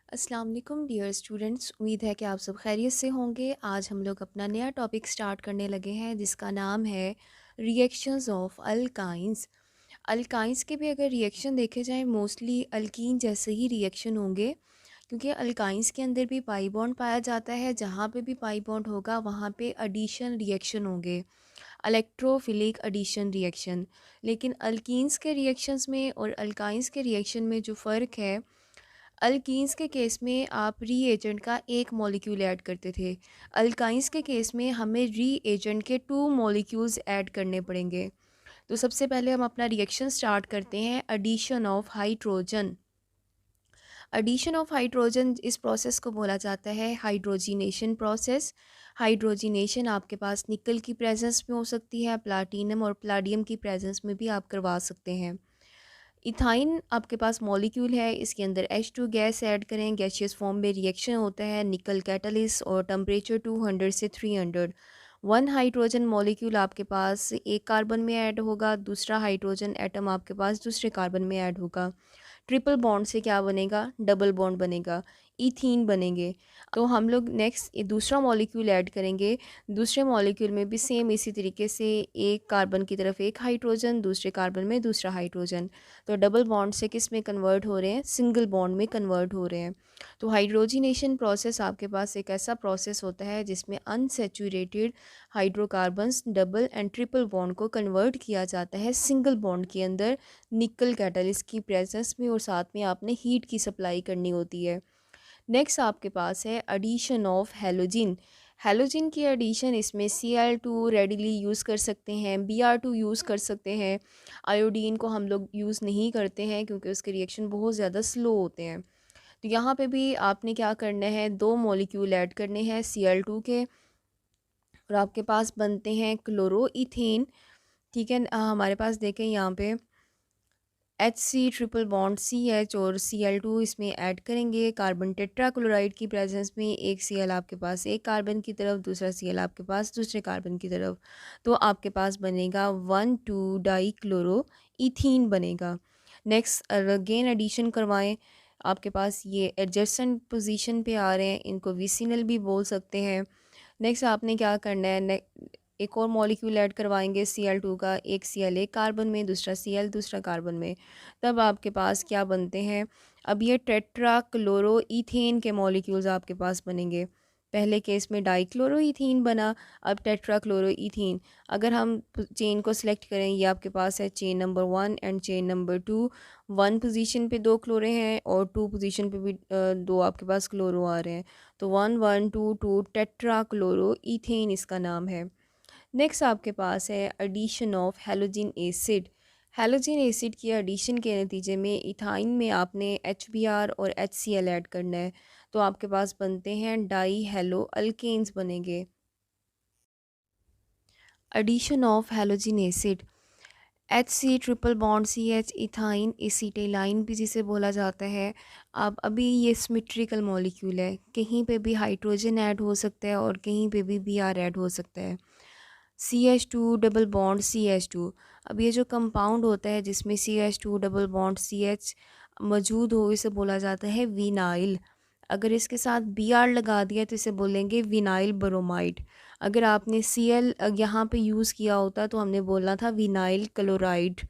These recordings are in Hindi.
अस्सलाम वालेकुम डियर स्टूडेंट्स, उम्मीद है कि आप सब खैरियत से होंगे। आज हम लोग अपना नया टॉपिक स्टार्ट करने लगे हैं जिसका नाम है रिएक्शंस ऑफ अल्काइंस। अल्काइंस के भी अगर रिएक्शन देखे जाएं मोस्टली अल्कीन जैसे ही रिएक्शन होंगे, क्योंकि अल्काइंस के अंदर भी पाई बॉन्ड पाया जाता है। जहाँ पे भी पाई बॉन्ड होगा वहाँ पे एडिशन रिएक्शन होंगे, इलेक्ट्रोफिलिक एडिशन रिएक्शन। लेकिन अल्कीन्स के रिएक्शंस में और अल्काइंस के रिएक्शन में जो फ़र्क है, अल्कीन्स के केस में आप रीएजेंट का एक मॉलिक्यूल ऐड करते थे। अल्काइंस के केस में हमें रीएजेंट के टू मॉलिक्यूल्स ऐड करने पड़ेंगे। तो सबसे पहले हम अपना रिएक्शन स्टार्ट करते हैं addition of hydrogen. Addition of hydrogen, इस प्रोसेस को बोला जाता है हाइड्रोजिनेशन प्रोसेस। हाइड्रोजिनेशन आपके पास निकल की प्रेजेंस में हो सकती है, प्लाटिनम और प्लाडियम की प्रेजेंस में भी आप करवा सकते हैं। इथाइन आपके पास मॉलिक्यूल है, इसके अंदर H2 गैस ऐड करें, गैशियस फॉर्म में रिएक्शन होता है, निकल कैटलिस्ट और टेम्परेचर 200 से 300। वन हाइड्रोजन मॉलिक्यूल आपके पास एक कार्बन में ऐड होगा, दूसरा हाइड्रोजन एटम आपके पास दूसरे कार्बन में ऐड होगा। ट्रिपल बॉन्ड से क्या बनेगा? डबल बॉन्ड बनेगा, इथीन बनेंगे। तो हम लोग नेक्स्ट दूसरा मॉलिक्यूल ऐड करेंगे। दूसरे मॉलिक्यूल में भी सेम इसी तरीके से एक कार्बन की तरफ एक हाइड्रोजन, दूसरे कार्बन में दूसरा हाइड्रोजन। तो डबल बॉन्ड से किस में कन्वर्ट हो रहे हैं? सिंगल बॉन्ड में कन्वर्ट हो रहे हैं। तो हाइड्रोजिनेशन प्रोसेस आपके पास एक ऐसा प्रोसेस होता है जिसमें unsaturated hydrocarbons double and triple bond को कन्वर्ट किया जाता है सिंगल बॉन्ड के अंदर, निकल कैटलिस्ट की प्रेजेंस में, और साथ में आपने हीट की सप्लाई करनी होती है। नेक्स्ट आपके पास है एडिशन ऑफ हेलोजिन। हेलोजिन की एडिशन, इसमें Cl2 रेडिली यूज़ कर सकते हैं, Br2 यूज़ कर सकते हैं। आयोडीन को हम लोग यूज़ नहीं करते हैं क्योंकि उसके रिएक्शन बहुत ज़्यादा स्लो होते हैं। तो यहाँ पे भी आपने क्या करना है, दो मॉलिक्यूल ऐड करने हैं Cl2 के, और आपके पास बनते हैं क्लोरो इथेन। ठीक है, हमारे पास देखें यहाँ पे HC ट्रिपल बॉन्ड CH और Cl2 इसमें ऐड करेंगे कार्बन टेट्राक्लोराइड की प्रेजेंस में। एक Cl आपके पास एक कार्बन की तरफ, दूसरा Cl आपके पास दूसरे कार्बन की तरफ। तो आपके पास बनेगा 1,2 डाई क्लोरो इथीन बनेगा। नेक्स्ट अगेन एडिशन करवाएं, आपके पास ये एडजस्टेंट पोजीशन पे आ रहे हैं, इनको विसिनल भी बोल सकते हैं। नेक्स्ट आपने क्या करना है, एक और मॉलिक्यूल ऐड करवाएंगे Cl2 का, एक Cl एक कार्बन में, दूसरा Cl दूसरा कार्बन में। तब आपके पास क्या बनते हैं, अब ये टेट्रा क्लोरो इथेन के मॉलिक्यूल्स आपके पास बनेंगे। पहले केस में डाइक्लोरोइथीन बना, अब टेट्रा क्लोरो इथीन। अगर हम चेन को सिलेक्ट करें, ये आपके पास है chain number 1 and chain number 2। One position पे दो क्लोरे हैं और टू पोजीशन पे भी दो आपके पास क्लोरो आ रहे हैं। तो 1 1 2 2 टेट्रा क्लोरो इथेन इसका नाम है। नेक्स्ट आपके पास है addition of halogen acid. Halogen acid की एडिशन के नतीजे में इथाइन में आपने HBr और HCl ऐड करना है। तो आपके पास बनते हैं डाई हेलो अल्केन्स बनेंगे। Addition of halogen acid, HC triple bond CH ethyne acetylene भी जिसे बोला जाता है। अब अभी ये सिमेट्रिकल मॉलिक्यूल है, कहीं पे भी हाइड्रोजन ऐड हो सकता है और कहीं पे भी Br ऐड हो सकता है। CH2 डबल बॉन्ड CH2, अब ये जो कंपाउंड होता है जिसमें CH2 डबल बॉन्ड CH मौजूद हो, इसे बोला जाता है विनाइल। अगर इसके साथ Br लगा दिया तो इसे बोलेंगे विनाइल ब्रोमाइड। अगर आपने Cl यहाँ पे यूज़ किया होता तो हमने बोलना था विनाइल क्लोराइड।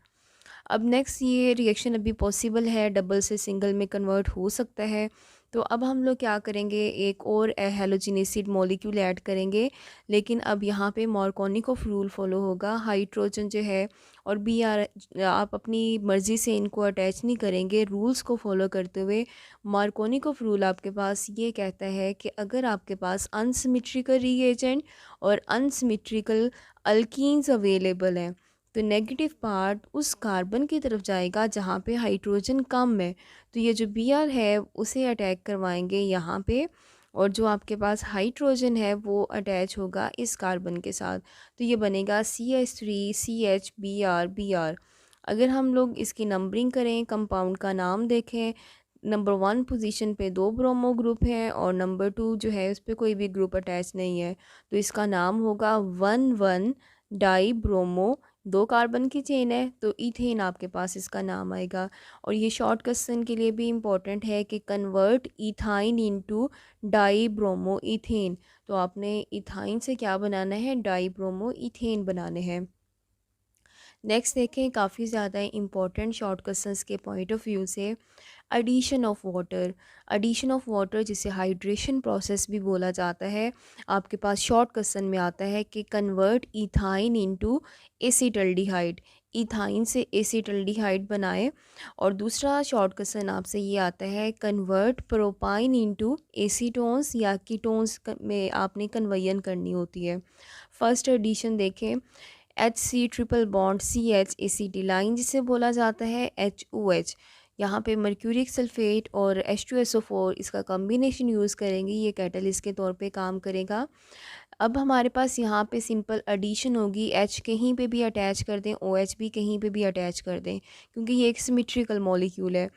अब नेक्स्ट ये रिएक्शन अभी पॉसिबल है, डबल से सिंगल में कन्वर्ट हो सकता है। तो अब हम लोग क्या करेंगे, एक और हेलोजिन एसिड मॉलिक्यूल ऐड करेंगे, लेकिन अब यहाँ पे मार्कोनिकोफ रूल फॉलो होगा। हाइड्रोजन जो है और Br आप अपनी मर्ज़ी से इनको अटैच नहीं करेंगे, रूल्स को फॉलो करते हुए। मार्कोनिकोफ रूल आपके पास ये कहता है कि अगर आपके पास अनसिमेट्रिकल रीएजेंट और अनसिमेट्रिकल अल्कीन्स अवेलेबल हैं, तो नेगेटिव पार्ट उस कार्बन की तरफ जाएगा जहाँ पे हाइड्रोजन कम है। तो ये जो Br है उसे अटैक करवाएंगे यहाँ पे, और जो आपके पास हाइड्रोजन है वो अटैच होगा इस कार्बन के साथ। तो ये बनेगा CH3 CH Br Br। अगर हम लोग इसकी नंबरिंग करें, कंपाउंड का नाम देखें, नंबर 1 पोजीशन पे दो ब्रोमो ग्रुप हैं और नंबर 2 जो है उस पर कोई भी ग्रुप अटैच नहीं है। तो इसका नाम होगा 1 1 डाई ब्रोमो दो कार्बन की चेन है तो इथेन आपके पास इसका नाम आएगा। और ये शॉर्ट क्वेश्चन के लिए भी इम्पोर्टेंट है कि convert ethyne into die bromo ethane. तो आपने इथाइन से क्या बनाना है, डाई ब्रोमो इथेन बनाने हैं। नेक्स्ट देखें, काफ़ी ज़्यादा इंपॉर्टेंट शॉर्ट क्वेश्चंस के पॉइंट ऑफ व्यू से, addition of water. Addition of water जिसे हाइड्रेशन प्रोसेस भी बोला जाता है, आपके पास शॉर्ट क्वेश्चन में आता है कि convert ethyne into acetaldehyde, ethyne से एसिटल्डिहाइड बनाए। और दूसरा शॉर्ट क्वेश्चन आपसे ये आता है, कन्वर्ट प्रोपाइन इनटू एसीटोन्स या कीटोन्स में आपने कन्वर्जन करनी होती है। फर्स्ट एडिशन देखें, HC ट्रिपल बॉन्ड CH एसिटिलाइन जिसे बोला जाता है HOH। यहाँ पे मर्क्यूरिक सल्फेट और H2SO4 इसका कॉम्बिनेशन यूज़ करेंगे, ये कैटलिस्ट के तौर पे काम करेगा। अब हमारे पास यहाँ पे सिंपल एडिशन होगी, H कहीं पे भी अटैच कर दें, OH भी कहीं पे भी अटैच कर दें, क्योंकि ये एक सिमेट्रिकल मॉलिक्यूल है।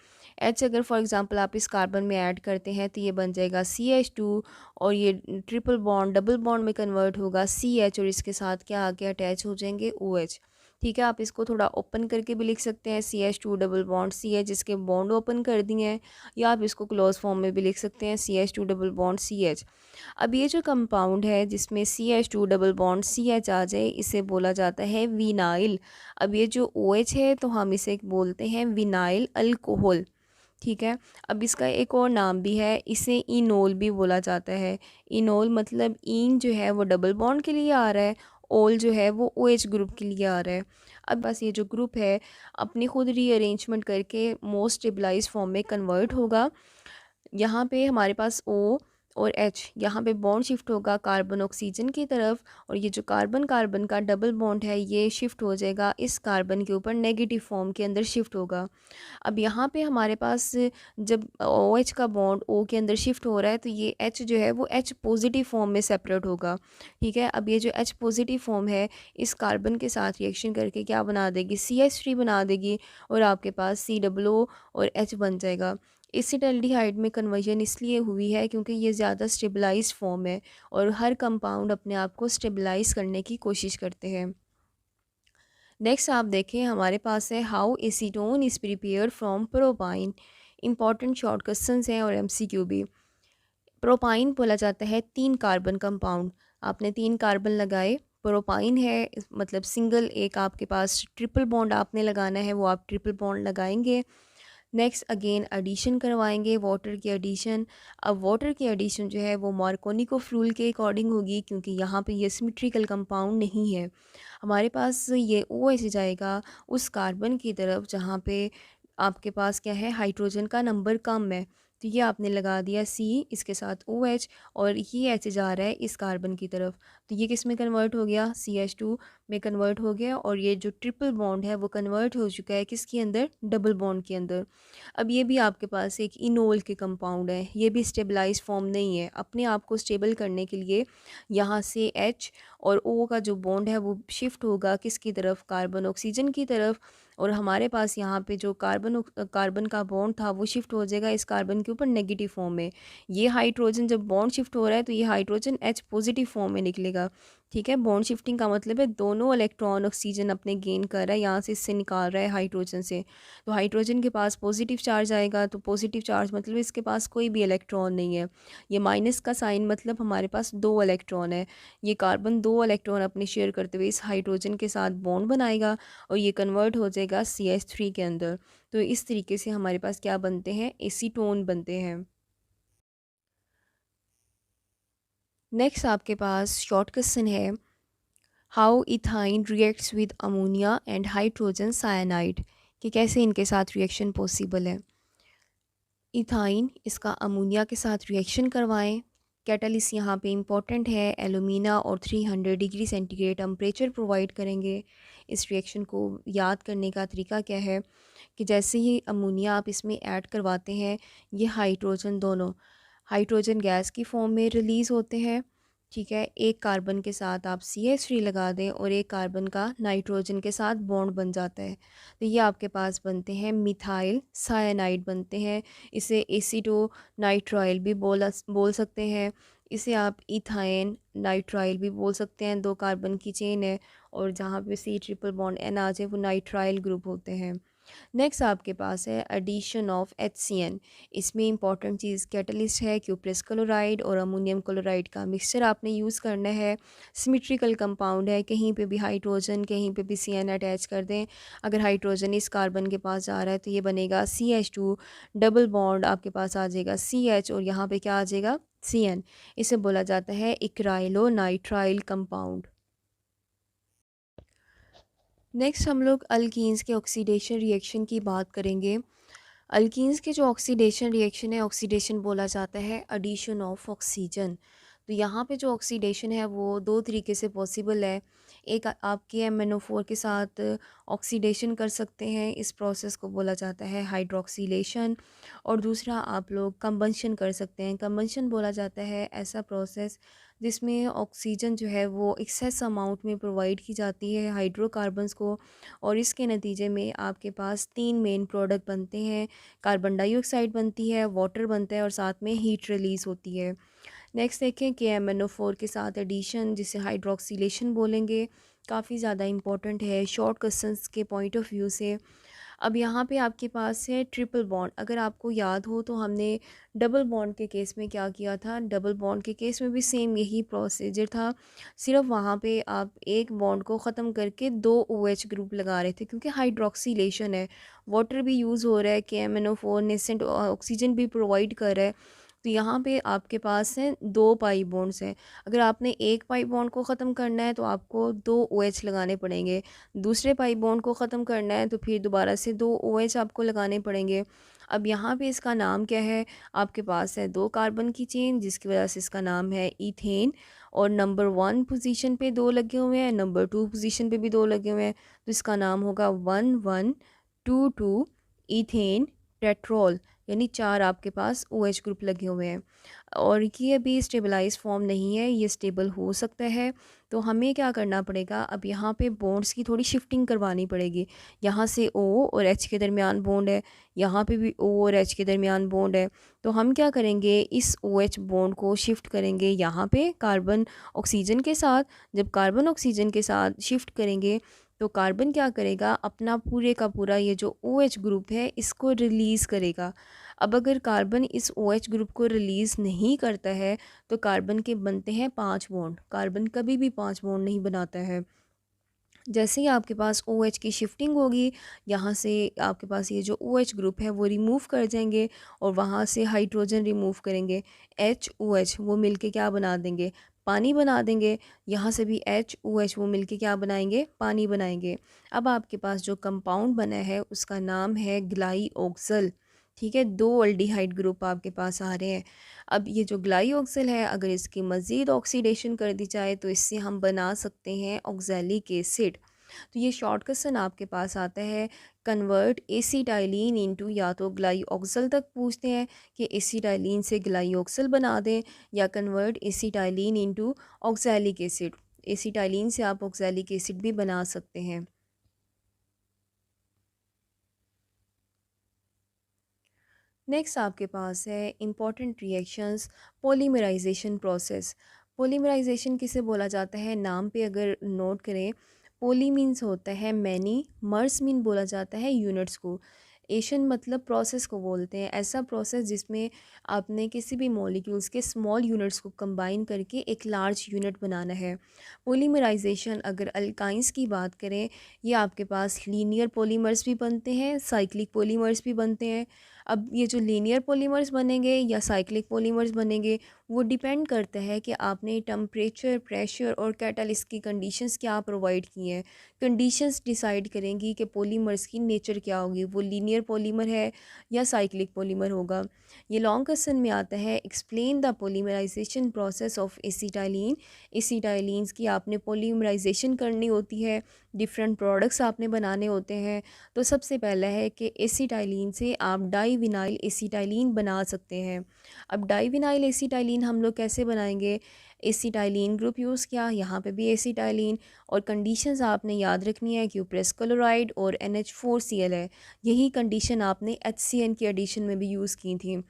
H अगर फॉर एग्जांपल आप इस कार्बन में ऐड करते हैं तो ये बन जाएगा CH2, और ये ट्रिपल बॉन्ड डबल बॉन्ड में कन्वर्ट होगा CH, और इसके साथ क्या आके अटैच हो जाएंगे OH। ठीक है, आप इसको थोड़ा ओपन करके भी लिख सकते हैं, CH2 डबल बॉन्ड CH, जिसके बॉन्ड ओपन कर दिए हैं, या आप इसको क्लोज फॉर्म में भी लिख सकते हैं, CH2 डबल बॉन्ड CH। अब ये जो कंपाउंड है जिसमें CH2 डबल बॉन्ड CH आ जाए, इसे बोला जाता है विनाइल। अब ये जो OH है तो हम इसे बोलते हैं विनाइल अल्कोहल। ठीक है, अब इसका एक और नाम भी है, इसे इनोल भी बोला जाता है। इनोल मतलब इन जो है वो डबल बॉन्ड के लिए आ रहा है, ओल जो है वो OH ग्रुप के लिए आ रहा है। अब बस ये जो ग्रुप है अपनी खुद रीअरेंजमेंट करके मोस्ट स्टेबलाइज फॉर्म में कन्वर्ट होगा। यहाँ पे हमारे पास O और H, यहाँ पे बॉन्ड शिफ्ट होगा कार्बन ऑक्सीजन की तरफ, और ये जो कार्बन कार्बन का डबल बॉन्ड है ये शिफ्ट हो जाएगा इस कार्बन के ऊपर, नेगेटिव फॉर्म के अंदर शिफ्ट होगा। अब यहाँ पे हमारे पास जब OH का बॉन्ड O के अंदर शिफ्ट हो रहा है तो ये H जो है वो H पॉजिटिव फॉर्म में सेपरेट होगा। ठीक है, अब ये जो H पॉजिटिव फॉर्म है इस कार्बन के साथ रिएक्शन करके क्या बना देगी, CH3 बना देगी, और आपके पास COO और H बन जाएगा। एसिटल्डिहाइड में कन्वर्जन इसलिए हुई है क्योंकि ये ज़्यादा स्टेबलाइज फॉर्म है, और हर कंपाउंड अपने आप को स्टेबलाइज करने की कोशिश करते हैं। नेक्स्ट आप देखें, हमारे पास है how acetone is prepared from propyne. Important short questions हैं और MCQ भी। प्रोपाइन बोला जाता है 3 कार्बन कंपाउंड, आपने 3 कार्बन लगाए, प्रोपाइन है, मतलब सिंगल एक आपके पास ट्रिपल बॉन्ड आपने लगाना है, वो आप ट्रिपल बॉन्ड लगाएंगे। नेक्स्ट अगेन एडिशन करवाएंगे, वाटर की एडिशन। अब वाटर की एडिशन जो है वो मार्कोनिको रूल के अकॉर्डिंग होगी, क्योंकि यहाँ पे ये सिमेट्रिकल कंपाउंड नहीं है। हमारे पास ये OH जाएगा उस कार्बन की तरफ जहाँ पे आपके पास क्या है, हाइड्रोजन का नंबर कम है, तो ये आपने लगा दिया C इसके साथ OH, और ये H जा रहा है इस कार्बन की तरफ, तो ये किस में कन्वर्ट हो गया, CH2 में कन्वर्ट हो गया। और ये जो ट्रिपल बॉन्ड है वो कन्वर्ट हो चुका है किसके अंदर, डबल बॉन्ड के अंदर। अब ये भी आपके पास एक इनोल के कंपाउंड है, ये भी स्टेबलाइज फॉर्म नहीं है। अपने आप को स्टेबल करने के लिए यहाँ से H और O का जो बॉन्ड है वो शिफ्ट होगा किसकी तरफ, कार्बन ऑक्सीजन की तरफ, और हमारे पास यहाँ पे जो कार्बन का बॉन्ड था वो शिफ्ट हो जाएगा इस कार्बन के ऊपर नेगेटिव फॉर्म में। ये हाइड्रोजन जब बॉन्ड शिफ्ट हो रहा है तो ये हाइड्रोजन H पॉजिटिव फॉर्म में निकलेगा। ठीक है, बॉन्ड शिफ्टिंग का मतलब है दोनों इलेक्ट्रॉन ऑक्सीजन अपने गेन कर रहा है, यहाँ से इससे निकाल रहा है हाइड्रोजन से, तो हाइड्रोजन के पास पॉजिटिव चार्ज आएगा, तो पॉजिटिव चार्ज मतलब इसके पास कोई भी इलेक्ट्रॉन नहीं है। ये माइनस का साइन मतलब हमारे पास 2 इलेक्ट्रॉन है। ये कार्बन 2 इलेक्ट्रॉन अपने शेयर करते हुए इस हाइड्रोजन के साथ बॉन्ड बनाएगा, और ये कन्वर्ट हो जाएगा CH3 के अंदर। तो इस तरीके से हमारे पास क्या बनते हैं, एसीटोन बनते हैं। नेक्स्ट आपके पास शॉर्ट क्वेश्चन है, how ethyne reacts with ammonia and hydrogen cyanide, कि कैसे इनके साथ रिएक्शन पॉसिबल है। इथाइन इसका अमोनिया के साथ रिएक्शन करवाएं, कैटलिस्ट यहाँ पे इंपॉर्टेंट है, एलुमिना और 300 डिग्री सेंटीग्रेड टेम्परेचर प्रोवाइड करेंगे। इस रिएक्शन को याद करने का तरीका क्या है कि जैसे ही अमोनिया आप इसमें ऐड करवाते हैं, ये हाइड्रोजन दोनों हाइड्रोजन गैस की फॉर्म में रिलीज़ होते हैं। ठीक है, एक कार्बन के साथ आप CH3 लगा दें और एक कार्बन का नाइट्रोजन के साथ बॉन्ड बन जाता है, तो ये आपके पास बनते हैं मिथाइल साइनाइड बनते हैं। इसे एसिटो नाइट्राइल भी बोल सकते हैं। इसे आप इथाइन नाइट्राइल भी बोल सकते हैं, 2 कार्बन की चेन है और जहाँ पे C ट्रिपल बॉन्ड N आ जाए वो नाइट्राइल ग्रुप होते हैं। नेक्स्ट आपके पास है एडिशन ऑफ HCN। इसमें इंपॉर्टेंट चीज़ कैटलिस्ट है, क्यूप्रेस क्लोराइड और अमोनियम क्लोराइड का मिक्सचर आपने यूज़ करना है। सिमेट्रिकल कंपाउंड है, कहीं पे भी हाइड्रोजन कहीं पे भी CN अटैच कर दें। अगर हाइड्रोजन इस कार्बन के पास जा रहा है तो ये बनेगा CH2, डबल बॉन्ड आपके पास आ जाएगा CH और यहाँ पे क्या आ जाएगा CN। इसे बोला जाता है इक्राइलो नाइट्राइल कंपाउंड। नेक्स्ट हम लोग अल्कीन्स के ऑक्सीडेशन रिएक्शन की बात करेंगे। अल्कीन्स के जो ऑक्सीडेशन रिएक्शन है, ऑक्सीडेशन बोला जाता है एडिशन ऑफ ऑक्सीजन। तो यहाँ पे जो ऑक्सीडेशन है वो दो तरीके से पॉसिबल है। एक आपके MnO4 के साथ ऑक्सीडेशन कर सकते हैं, इस प्रोसेस को बोला जाता है हाइड्रोक्सीलेशन। और दूसरा आप लोग कंबंशन कर सकते हैं। कंबंशन बोला जाता है ऐसा प्रोसेस जिसमें ऑक्सीजन जो है वो एक्सेस अमाउंट में प्रोवाइड की जाती है हाइड्रोकार्बन्स को, और इसके नतीजे में आपके पास 3 मेन प्रोडक्ट बनते हैं। कार्बन डाइऑक्साइड बनती है, वाटर बनता है और साथ में हीट रिलीज़ होती है। नेक्स्ट देखें कि MnO4 के साथ एडिशन जिसे हाइड्रोक्सीलेशन बोलेंगे, काफ़ी ज़्यादा इंपॉर्टेंट है शॉर्ट क्वेश्चंस के पॉइंट ऑफ व्यू से। अब यहाँ पे आपके पास है ट्रिपल बॉन्ड। अगर आपको याद हो तो हमने डबल बॉन्ड के केस में क्या किया था, डबल बॉन्ड के केस में भी सेम यही प्रोसीजर था। सिर्फ वहाँ पे आप एक बॉन्ड को ख़त्म करके 2 OH ग्रुप लगा रहे थे, क्योंकि हाइड्रोक्सीलेशन है, वाटर भी यूज़ हो रहा है कि MnO4 नेसेंट ऑक्सीजन भी प्रोवाइड कर रहा है। तो यहाँ पे आपके पास हैं 2 पाई बॉन्ड्स हैं। अगर आपने एक पाई बॉन्ड को ख़त्म करना है तो आपको 2 OH लगाने पड़ेंगे। दूसरे पाई बॉन्ड को ख़त्म करना है तो फिर दोबारा से 2 OH आपको लगाने पड़ेंगे। अब यहाँ पे इसका नाम क्या है, आपके पास है 2 कार्बन की चेन जिसकी वजह से इसका नाम है ईथेन। और नंबर 1 पोजीशन पे 2 लगे हुए हैं, नंबर 2 पोजीशन पे भी 2 लगे हुए हैं, तो इसका नाम होगा 1122 ईथेन पेट्रोल। यानी 4 आपके पास OH ग्रुप लगे हुए हैं और ये अभी स्टेबलाइज फॉर्म नहीं है, ये स्टेबल हो सकता है। तो हमें क्या करना पड़ेगा, अब यहाँ पे बॉन्ड्स की थोड़ी शिफ्टिंग करवानी पड़ेगी। यहाँ से O और H के दरमियान बॉन्ड है, यहाँ पे भी O और H के दरमियान बॉन्ड है। तो हम क्या करेंगे, इस OH बॉन्ड को शिफ्ट करेंगे यहाँ पे कार्बन ऑक्सीजन के साथ। जब कार्बन ऑक्सीजन के साथ शिफ्ट करेंगे तो कार्बन क्या करेगा, अपना पूरे का पूरा ये जो OH ग्रुप है इसको रिलीज़ करेगा। अब अगर कार्बन इस OH ग्रुप को रिलीज़ नहीं करता है तो कार्बन के बनते हैं 5 बॉन्ड। कार्बन कभी भी 5 बॉन्ड नहीं बनाता है। जैसे ही आपके पास OH की शिफ्टिंग होगी, यहाँ से आपके पास ये जो OH ग्रुप है वो रिमूव कर जाएंगे और वहाँ से हाइड्रोजन रिमूव करेंगे। HOH वो मिलके क्या बना देंगे, पानी बना देंगे। यहाँ से भी HOH वो मिलके क्या बनाएंगे, पानी बनाएंगे। अब आपके पास जो कंपाउंड बना है उसका नाम है ग्लाइऑक्सल। ठीक है, 2 अल्डिहाइड ग्रुप आपके पास आ रहे हैं। अब ये जो ग्लाइऑक्सल है, अगर इसकी मज़ीद ऑक्सीडेशन कर दी जाए तो इससे हम बना सकते हैं ऑक्सैलिक एसिड। तो ये शॉर्ट क्वेश्चन आपके पास आता है, कन्वर्ट एसिटाइलिन इनटू, या तो ग्लाइऑक्सल तक पूछते हैं कि एसिटाइलिन से ग्लाइऑक्सल बना दें, या convert acetylene into oxalic acid. Acetylene से आप ऑक्सैलिक एसिड भी बना सकते हैं। नेक्स्ट आपके पास है important reactions, polymerisation process. Polymerisation किसे बोला जाता है, नाम पे अगर नोट करें, पोली मीन्स होता है मैनी, मर्स मीन बोला जाता है यूनिट्स को, एशन मतलब प्रोसेस को बोलते हैं। ऐसा प्रोसेस जिसमें आपने किसी भी मॉलिक्यूल्स के स्मॉल यूनिट्स को कंबाइन करके एक लार्ज यूनिट बनाना है। पॉलीमराइजेशन अगर अल्काइंस की बात करें, ये आपके पास लीनियर पॉलीमर्स भी बनते हैं, साइक्लिक पॉलीमर्स भी बनते हैं। अब ये जो लीनियर पॉलीमर्स बनेंगे या साइक्लिक पॉलीमर्स बनेंगे वो डिपेंड करता है कि आपने टेम्परेचर, प्रेशर और कैटालिस्ट की कंडीशंस क्या प्रोवाइड की हैं। कंडीशंस डिसाइड करेंगी कि पॉलीमर्स की नेचर क्या होगी, वो लीनियर पॉलीमर है या साइक्लिक पॉलीमर होगा। ये लॉन्ग क्वेश्चन में आता है, explain the polymerisation process of acetylene. Acetylenes की आपने पॉलीमराइजेशन करनी होती है, डिफरेंट प्रोडक्ट्स आपने बनाने होते हैं। तो सबसे पहला है कि एसिटाइलिन से आप डाईविनाइल एसिटाइलिन बना सकते हैं। अब डाईविनाइल एसिटाइलिन हम लोग कैसे बनाएंगे, एसिटाइलिन ग्रुप यूज़ किया, यहाँ पे भी एसिटाइलिन, और कंडीशंस आपने याद रखनी है, क्यूप्रेस क्लोराइड और NH4Cl है। यही कंडीशन आपने HCN की एडिशन में भी यूज़ की थी।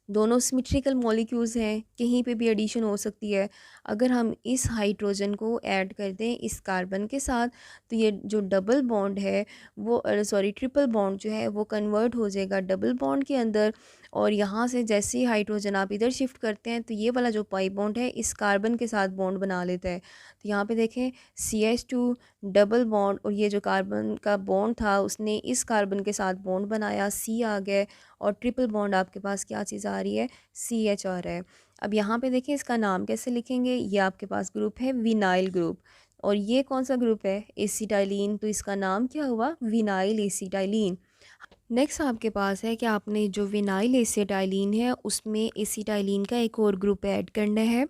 दोनों सिमेट्रिकल मॉलिक्यूल्स हैं, कहीं पे भी एडिशन हो सकती है। अगर हम इस हाइड्रोजन को ऐड कर दें इस कार्बन के साथ, तो ये जो डबल बॉन्ड है वो सॉरी ट्रिपल बॉन्ड जो है वो कन्वर्ट हो जाएगा डबल बॉन्ड के अंदर। और यहाँ से जैसे ही हाइड्रोजन आप इधर शिफ्ट करते हैं तो ये वाला जो पाई बॉन्ड है इस कार्बन के साथ बॉन्ड बना लेता है। तो यहाँ पे देखें CH2 डबल बॉन्ड, और ये जो कार्बन का बॉन्ड था उसने इस कार्बन के साथ बॉन्ड बनाया, C आ गया, और ट्रिपल बॉन्ड आपके पास क्या चीज़ आ रही है, CH आ रहा है। अब यहाँ पे देखिए इसका नाम कैसे लिखेंगे, ये आपके पास ग्रुप है विनाइल ग्रुप। और ये कौन सा ग्रुप है, एसिटाइलिन, तो इसका नाम क्या हुआ, विनाइल एसिटाइलिन। नेक्स्ट आपके पास है कि आपने जो विनाइल एसिटाइलिन है उसमें एसिटाइलिन का एक और ग्रुप ऐड करना है।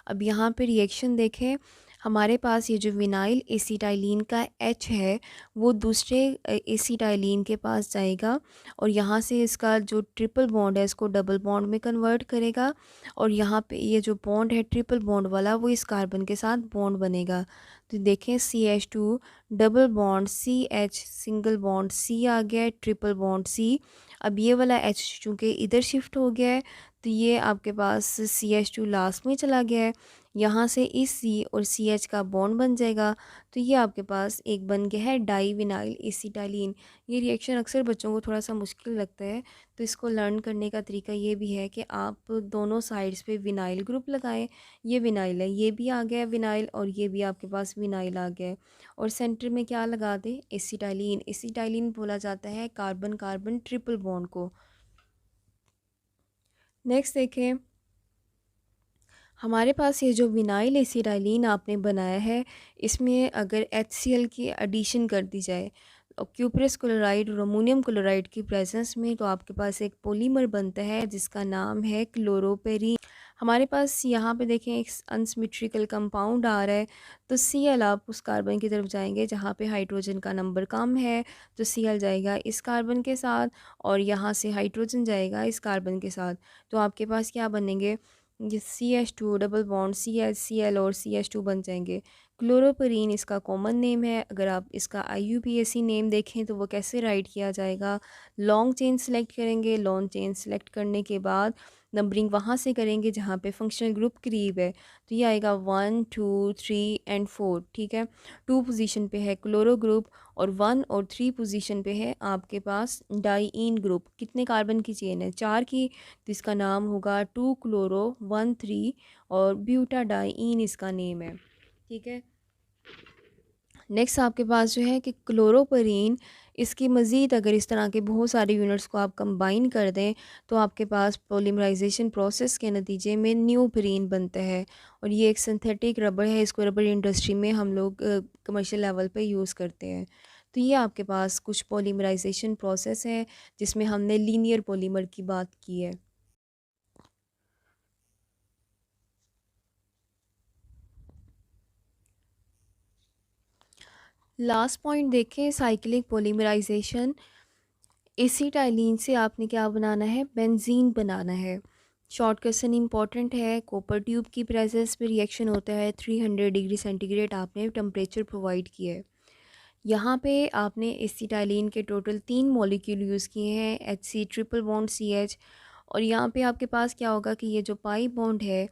अब यहाँ पे रिएक्शन देखें, हमारे पास ये जो विनाइल एसिटाइलिन का H है वो दूसरे एसिटाइलिन के पास जाएगा, और यहाँ से इसका जो ट्रिपल बॉन्ड है इसको डबल बॉन्ड में कन्वर्ट करेगा, और यहाँ पे ये जो बॉन्ड है ट्रिपल बॉन्ड वाला वो इस कार्बन के साथ बॉन्ड बनेगा। तो देखें CH2 double bond CH, single bond C आ गया है, ट्रिपल बॉन्ड C। अब ये वाला H चूँकि इधर शिफ्ट हो गया है तो ये आपके पास CH2 लास्ट में चला गया है, यहाँ से इस C और CH का बॉन्ड बन जाएगा। तो ये आपके पास एक बन गया है डाई विनाइल एसिटाइलिन। ये रिएक्शन अक्सर बच्चों को थोड़ा सा मुश्किल लगता है, तो इसको लर्न करने का तरीका ये भी है कि आप दोनों साइड्स पे विनाइल ग्रुप लगाएं। ये विनाइल है, ये भी आ गया है विनाइल, और ये भी आपके पास विनाइल आ गया है, और सेंटर में क्या लगा दें, एसिटाइलिन। एसिटाइलिन बोला जाता है कार्बन कार्बन ट्रिपल बॉन्ड को। नेक्स्ट देखें, हमारे पास ये जो विनाइल एसिटाइलिन आपने बनाया है इसमें अगर HCl की एडिशन कर दी जाए क्यूप्रस क्लोराइड और अमोनियम क्लोराइड की प्रेजेंस में, तो आपके पास एक पॉलीमर बनता है जिसका नाम है क्लोरोपेरीन। हमारे पास यहाँ पे देखें एक अनसिमेट्रिकल कंपाउंड आ रहा है, तो Cl आप उस कार्बन की तरफ जाएंगे जहाँ पे हाइड्रोजन का नंबर कम है, तो Cl जाएगा इस कार्बन के साथ, और यहाँ से हाइड्रोजन जाएगा इस कार्बन के साथ। तो आपके पास क्या बनेंगे, ये CH2 डबल बॉन्ड CL और CH2 बन जाएंगे। क्लोरोपरीन इसका कॉमन नेम है। अगर आप इसका IUPAC नेम देखें तो वो कैसे राइट किया जाएगा, लॉन्ग चेन सेलेक्ट करेंगे, लॉन्ग चेन सेलेक्ट करने के बाद नंबरिंग वहाँ से करेंगे जहाँ पे फंक्शनल ग्रुप करीब है, तो ये आएगा 1 2 3 एंड 4। ठीक है, 2 पोजीशन पे है क्लोरो ग्रुप, और 1 और 3 पोजीशन पे है आपके पास डाईइन ग्रुप। कितने कार्बन की चेन है, 4 की, तो इसका नाम होगा 2 क्लोरो 1 3, और ब्यूटाडाईन इसका नेम है। ठीक है, नेक्स्ट आपके पास जो है कि क्लोरोपरीन, इसकी मज़ीद अगर इस तरह के बहुत सारे यूनिट्स को आप कंबाइन कर दें तो आपके पास पॉलीमराइजेशन प्रोसेस के नतीजे में न्यूपरीन बनता है, और ये एक सिंथेटिक रबड़ है, इसको रबड़ इंडस्ट्री में हम लोग कमर्शियल लेवल पे यूज़ करते हैं। तो ये आपके पास कुछ पॉलीमराइजेशन प्रोसेस है जिसमें हमने लीनियर पॉलीमर की बात की है। लास्ट पॉइंट देखें, साइक्लिक पॉलीमराइजेशन। एसिटाइलिन से आपने क्या बनाना है, बेंजीन बनाना है। शॉर्ट क्वेश्चन इंपॉर्टेंट है, कॉपर ट्यूब की प्रेजेंस में रिएक्शन होता है, 300 डिग्री सेंटीग्रेड आपने टेम्परेचर प्रोवाइड किया है। यहाँ पे आपने एसिटाइलिन के टोटल 3 मॉलिक्यूल यूज़ किए हैं, HC ट्रिपल बॉन्ड CH। और यहाँ पे आपके पास क्या होगा कि ये जो पाई बॉन्ड है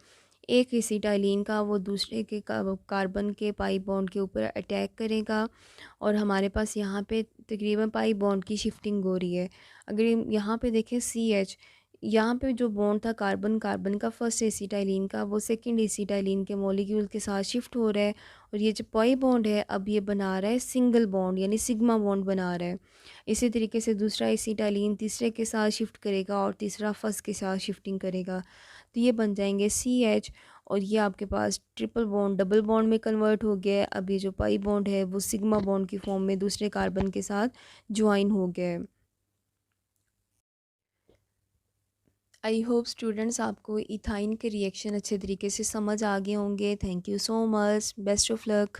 एक एसिटाइलिन का वो दूसरे के कार्बन के पाई बॉन्ड के ऊपर अटैक करेगा, और हमारे पास यहाँ पे तकरीबन पाई बॉन्ड की शिफ्टिंग हो रही है। अगर यहाँ पे देखें CH, यहाँ पे जो बॉन्ड था कार्बन कार्बन का फर्स्ट एसिटाइलिन का, वो सेकंड एसिटाइलिन के मॉलिक्यूल के साथ शिफ्ट हो रहा है, और ये जो पाई बॉन्ड है अब ये बना रहा है सिंगल बॉन्ड यानी सिग्मा बॉन्ड बना रहा है। इसी तरीके से दूसरा एसिटाइलिन तीसरे के साथ शिफ्ट करेगा और तीसरा फर्स्ट के साथ शिफ्टिंग करेगा, तो ये बन जाएंगे CH, और ये आपके पास ट्रिपल बॉन्ड डबल बॉन्ड में कन्वर्ट हो गया है। अब ये जो पाई बॉन्ड है वो सिग्मा बॉन्ड की फॉर्म में दूसरे कार्बन के साथ ज्वाइन हो गया है। आई होप स्टूडेंट्स आपको इथाइन के रिएक्शन अच्छे तरीके से समझ आ गए होंगे। Thank you so much, best of luck.